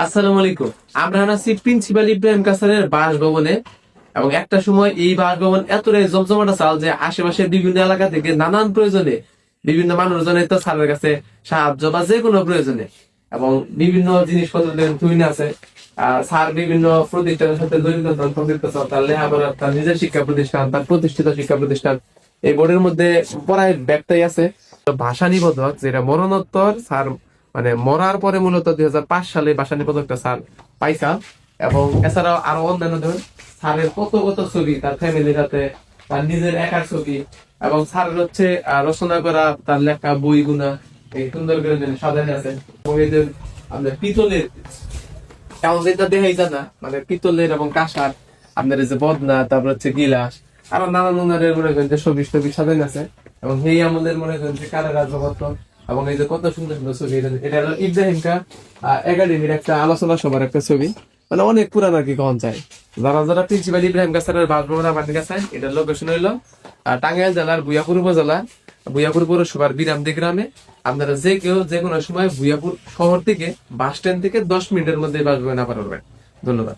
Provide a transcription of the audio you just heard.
আসসালামু আলাইকুম। আমরা আছি প্রিন্সিপাল ইব্রাহিম কাসারের বাসভবনে এবং একটা সময় এই বাসভবন এতটাই জমজমাটা চাল যে আশেপাশে বিভিন্ন এলাকা থেকে নানান প্রয়োজনে বিভিন্ন মানুষজনের তো স্যারের কাছে সাহায্য বা যে কোনো প্রয়োজনে এবং বিভিন্ন জিনিসপত্র বিভিন্ন আছে। স্যার বিভিন্ন প্রতিষ্ঠানের সাথে জড়িত সম্পৃক্ত তার লেখাপড়া, তার নিজের শিক্ষা প্রতিষ্ঠান, তার প্রতিষ্ঠিত শিক্ষা প্রতিষ্ঠান এই বোর্ডের মধ্যে পড়ায় ব্যাগটাই আছে। ভাষা নিবোধক যেটা মরণোত্তর স্যার মানে মরার পরে মূলত 2005 সালে ভাষা নিবোধকটা স্যার পাইছা। এবং এছাড়াও আরো অন্যান্য ধরুন স্যারের কত কত ছবি, তার ফ্যামিলির সাথে তার নিজের একার ছবি এবং স্যারের হচ্ছে রচনা করা তার লেখা বইগুলা এই সুন্দর করে সাজানো আছে। এবং এই যে আপনার পিতলের এমন যেটা দেখাই যায় না, মানে পিতলের এবং কাঁসার আপনার এই যে বদনা, তারপর হচ্ছে গিলাস, আরো নানান ধরনের মনে করেন যে ছবি টবি সাজানো আছে। এবং সেই আমলের মনে করেন যে কারাগার জগৎ এবং এই যে কত সুন্দর সুন্দর ছবি। এটা হলো ইব্রাহিম কা একাডেমির একটা আলোচনা সভার একটা ছবি, মানে অনেক পুরান আর কি কখন চাই। যারা যারা প্রিন্সিপাল ইব্রাহিম কাসারের বাসভবন আমাদের কাছে, এটার লোকেশন হইলো টাঙ্গাইল জেলার ভুইয়াপুর উপজেলা ভুইয়াপুর পৌরসভার বিরামদি গ্রামে। আপনারা যে কেউ যে কোনো সময় ভুইয়াপুর শহর থেকে বাস স্ট্যান্ড থেকে 10 মিনিটের মধ্যে বাসভবনে আবার পারবেন। ধন্যবাদ।